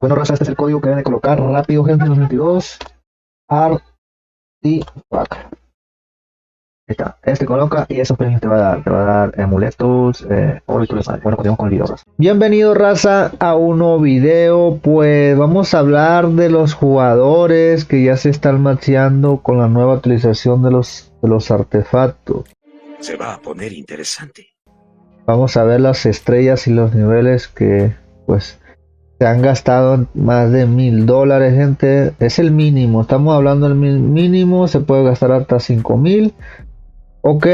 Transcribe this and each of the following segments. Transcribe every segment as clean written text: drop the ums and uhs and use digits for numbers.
Bueno, raza, este es el código que deben de colocar rápido, gente. 2022 Artifact. Ahí está. Este coloca y esos premios te va a dar. Te va a dar amuletos, oro y todo eso. Bueno, continuamos con el video, raza. Bienvenido, raza, a un nuevo video. Pues vamos a hablar de los jugadores que ya se están maxeando con la nueva actualización de los artefactos. Se va a poner interesante. Vamos a ver las estrellas y los niveles que pues se han gastado más de $1000, gente. Es el mínimo, estamos hablando del mínimo. Se puede gastar hasta 5000. Ok,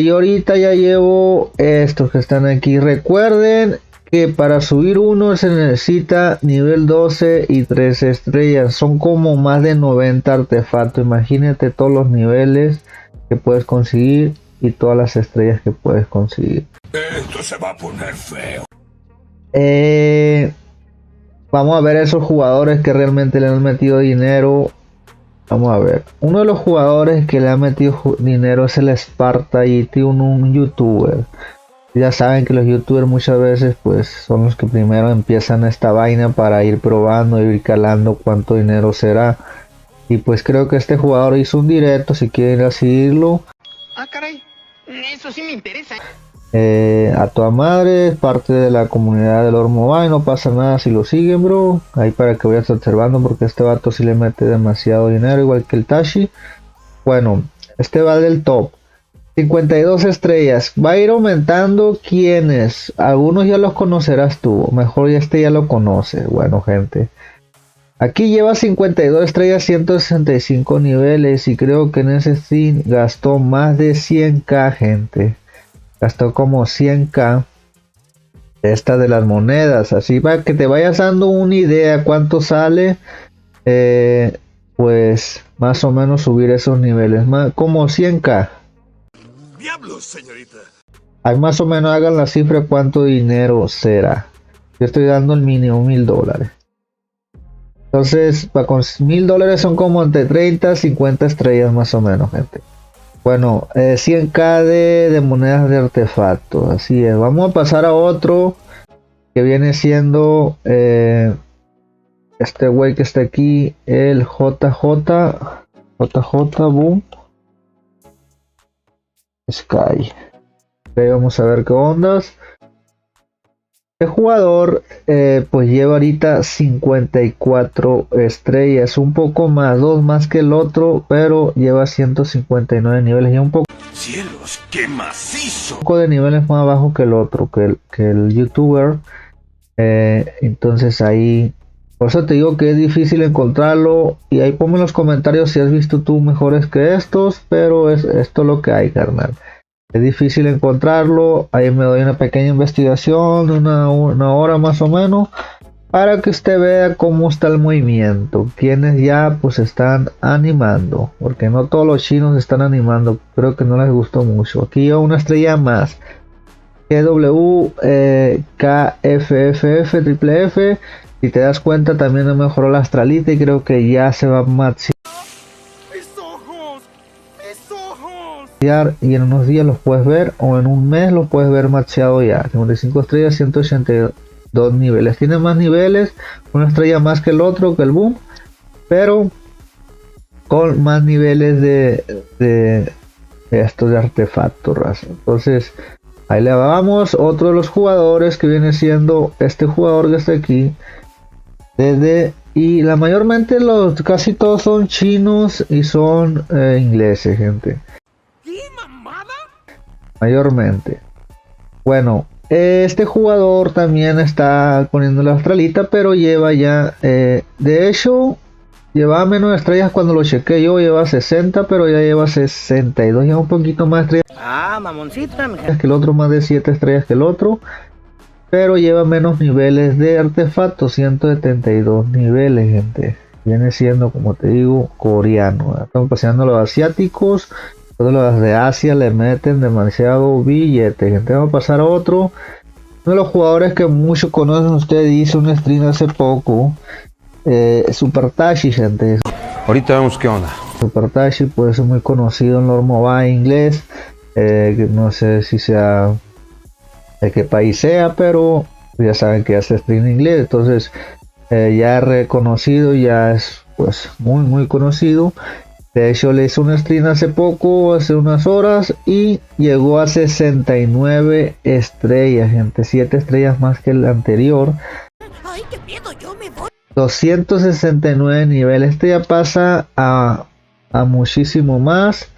yo ahorita ya llevo estos que están aquí. Recuerden que para subir uno se necesita nivel 12 y 3 estrellas. Son como más de 90 artefactos. Imagínate todos los niveles que puedes conseguir y todas las estrellas que puedes conseguir. Esto se va a poner feo. Vamos a ver esos jugadores que realmente le han metido dinero. Vamos a ver. Uno de los jugadores que le ha metido dinero es el Sparta y un youtuber. Ya saben que los youtubers muchas veces pues son los que primero empiezan esta vaina para ir probando y ir calando cuánto dinero será. Y pues creo que este jugador hizo un directo. Si quieren ir a seguirlo. Ah, caray. Eso sí me interesa. A toda madre, es parte de la comunidad del Lord Mobile, no pasa nada si lo siguen, bro. Ahí para que vayas observando, porque este vato sí le mete demasiado dinero, igual que el Tashi. Bueno, este va del top. 52 estrellas. Va a ir aumentando. ¿Quiénes? Algunos ya los conocerás tú. Mejor ya este ya lo conoce. Bueno, gente. Aquí lleva 52 estrellas, 165 niveles. Y creo que en ese stream gastó más de 100k, gente. Gastó como 100k. Esta de las monedas. Así para que te vayas dando una idea cuánto sale. Pues más o menos subir esos niveles. Como 100k. ¡Diablos, señorita! Ahí más o menos hagan la cifra cuánto dinero será. Yo estoy dando el mínimo $1000. Entonces, con $1000 son como entre 30 y 50 estrellas más o menos, gente. Bueno, 100k de monedas de artefactos. Así es. Vamos a pasar a otro que viene siendo este güey que está aquí, el JJ Boom Sky. Ok, vamos a ver qué ondas. Este jugador pues lleva ahorita 54 estrellas, un poco más, dos más que el otro, pero lleva 159 niveles, y un poco ¡Cielos, qué macizo! de niveles más abajo que el otro, que el youtuber. Entonces ahí, por eso te digo que es difícil encontrarlo, y ahí ponme en los comentarios si has visto tú mejores que estos, pero es esto lo que hay, carnal. Es difícil encontrarlo. Ahí me doy una pequeña investigación de una hora más o menos, para que usted vea cómo está el movimiento, quienes ya pues están animando, porque no todos los chinos están animando, creo que no les gustó mucho. Aquí hay una estrella más, GW KFFF Triple F. Si te das cuenta, también me mejoró la astralita y creo que ya se va a maximizar. Y en unos días los puedes ver, o en un mes los puedes ver maxeado ya. 55 estrellas, 182 niveles. Tiene más niveles, una estrella más que el otro, que el Boom, pero con más niveles de estos de artefactos, raza. Entonces ahí le vamos. Otro de los jugadores que viene siendo este jugador que está aquí, y la mayormente casi todos son chinos y son ingleses, gente. Mayormente. Bueno, este jugador también está poniendo la astralita, pero lleva ya, de hecho, llevaba menos estrellas cuando lo chequé yo, lleva 60, pero ya lleva 62, lleva un poquito más estrellas. Ah, mamoncita, Que el otro, más de 7 estrellas que el otro, pero lleva menos niveles de artefactos, 172 niveles, gente. Viene siendo, como te digo, coreano. Estamos paseando los asiáticos. Todos los de Asia le meten demasiado billete, gente. Vamos a pasar a otro. Uno de los jugadores que muchos conocen, ustedes, hizo un stream hace poco. Super Tashi, gente. Ahorita vemos qué onda. Super Tashi puede ser muy conocido en Lord Mobile inglés. No sé si sea de qué país sea, pero ya saben que hace stream en inglés. Entonces ya reconocido, ya es pues muy conocido. De hecho le hice un stream hace poco, hace unas horas, y llegó a 69 estrellas, gente, 7 estrellas más que el anterior. Ay, qué miedo, yo me voy. 269 niveles. Este ya pasa a muchísimo más,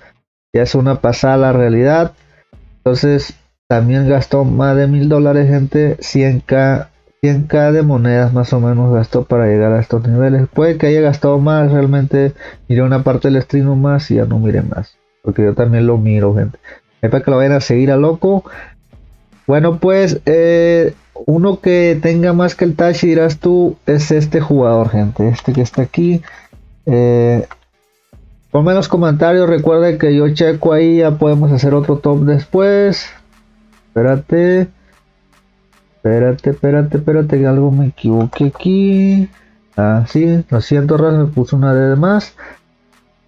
ya es una pasada la realidad. Entonces también gastó más de $1000, gente. 100k de monedas más o menos gastó para llegar a estos niveles. Puede que haya gastado más, realmente miré una parte del stream más y ya no mire más, porque yo también lo miro, gente. Es para que lo vayan a seguir a loco. Bueno, pues uno que tenga más que el Tashi, dirás tú, es este jugador, gente, este que está aquí. Ponme en los comentarios, recuerden que yo checo ahí, ya podemos hacer otro top después. Espérate, que algo me equivoqué aquí. Ah, sí, lo siento, Raz, me puso una D de más.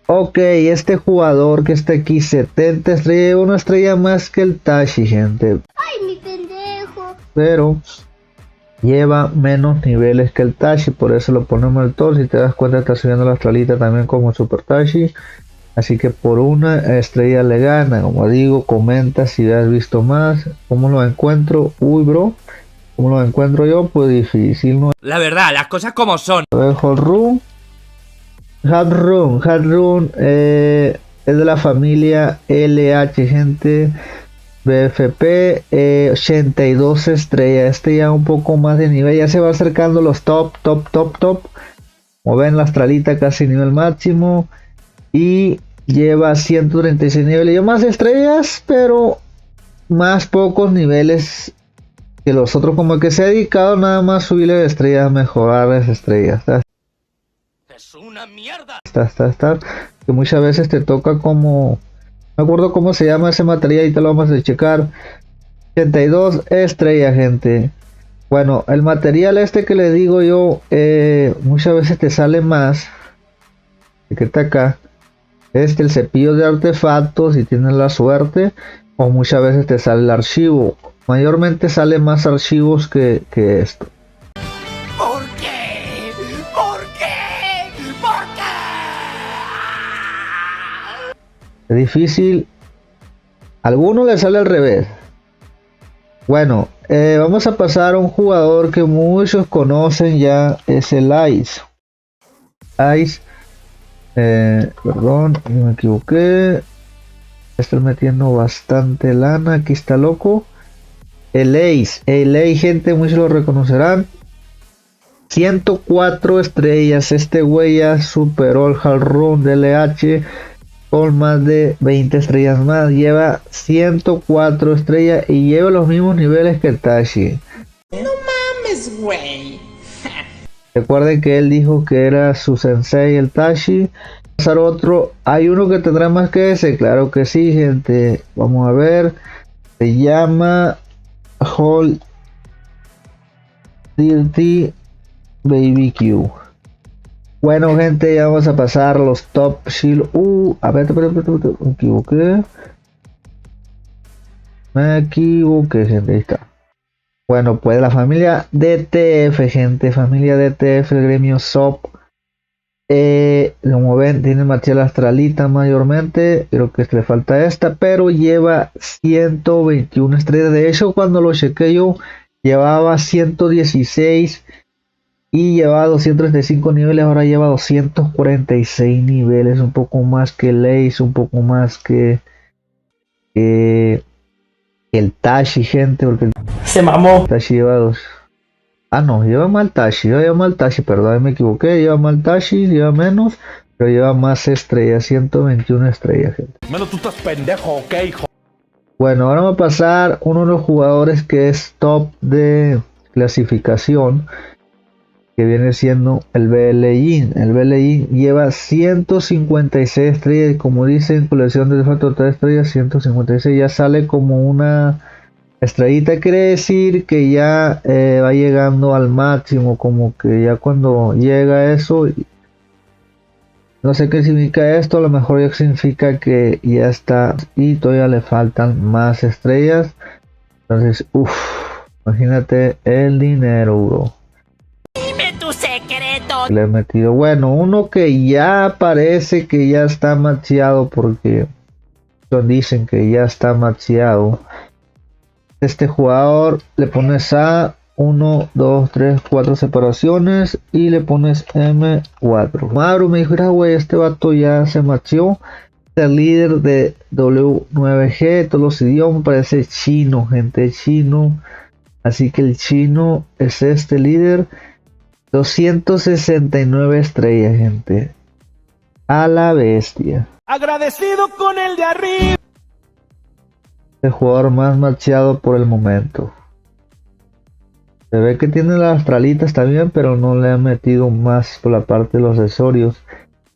Ok, este jugador que está aquí, 70 estrellas, una estrella más que el Tashi, gente. Ay, mi pendejo. Pero lleva menos niveles que el Tashi, por eso lo ponemos al top. Si te das cuenta, está subiendo la estrelita también como Super Tashi. Así que por una estrella le gana. Como digo, comenta si has visto más. ¿Cómo lo encuentro? Uy, bro, ¿cómo lo encuentro yo? Pues difícil, ¿no? La verdad, las cosas como son. Hot Room es de la familia LH, gente. BFP, 82 estrellas. Este ya un poco más de nivel, ya se va acercando los top. Como ven, la astralita casi nivel máximo, y lleva 136 niveles. Lleva más estrellas, pero más pocos niveles que los otros, como que se ha dedicado nada más a subirle de estrellas, mejorar las estrellas. Es una mierda. Está. Que muchas veces te toca como... No me acuerdo cómo se llama ese material y te lo vamos a checar. 82 estrellas, gente. Bueno, el material este que le digo yo, muchas veces te sale más. Que está acá. El cepillo de artefactos, si tienes la suerte. O muchas veces te sale el archivo. Mayormente sale más archivos que esto. ¿Por qué? ¿Por qué? ¿Por qué? Es difícil. A alguno le sale al revés. Bueno, vamos a pasar a un jugador que muchos conocen ya. Es el Ice. Perdón, me equivoqué. Estoy metiendo bastante lana. Aquí está loco. El Ace, gente, muchos lo reconocerán. 104 estrellas. Este güey ya superó el Hard Run de LH con más de 20 estrellas más. Lleva 104 estrellas y lleva los mismos niveles que el Tashi. No mames, güey. Recuerden que él dijo que era su sensei, el Tashi. Pasar otro. Hay uno que tendrá más que ese, claro que sí, gente. Vamos a ver. Se llama Hold Dirty BBQ. Bueno, gente, ya vamos a pasar los top shield. A ver, me equivoqué, gente, ahí está. Bueno, pues la familia DTF, gente, familia DTF, el gremio SOP. Como ven, tiene material astralita mayormente, creo que le falta esta, pero lleva 121 estrellas. De hecho, cuando lo chequé yo, llevaba 116 y llevaba 235 niveles, ahora lleva 246 niveles, un poco más que el Ace, un poco más que el Tashi, gente, porque Se mamó. Tashi lleva dos. Ah, no, lleva mal Tashi, perdón, me equivoqué, lleva mal Tashi, lleva menos, pero lleva más estrellas, 121 estrellas, gente. Menos tú estás pendejo, ¿ok, hijo? Bueno, ahora vamos a pasar uno de los jugadores que es top de clasificación, que viene siendo el BLIN. El BLIN lleva 156 estrellas, y como dicen, colección de factor 3 estrellas, 156, ya sale como una estrellita, quiere decir que ya va llegando al máximo, como que ya cuando llega a eso, no sé qué significa esto, a lo mejor ya significa que ya está y todavía le faltan más estrellas. Entonces, imagínate el dinero, bro. Dime tu secreto. Le he metido, bueno, uno que ya parece que ya está macheado porque dicen que ya está macheado. Este jugador le pones a 1, 2, 3, 4 separaciones y le pones M4. Mauro me dijo, mira güey, este vato ya se macheó. Es el líder de W9G, todos los idiomas, parece chino, gente, chino. Así que el chino es este líder. 269 estrellas, gente. A la bestia. Agradecido con el de arriba. El jugador más macheado por el momento. Se ve que tiene las astralitas también, pero no le han metido más por la parte de los accesorios.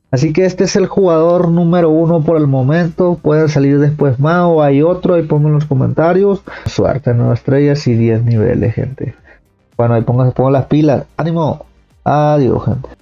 Así que este es el jugador número 1 por el momento. Puede salir después más o hay otro. Ahí pongan en los comentarios. Suerte, 9 estrellas y 10 niveles, gente. Bueno, ahí pongan las pilas. ¡Ánimo! Adiós, gente.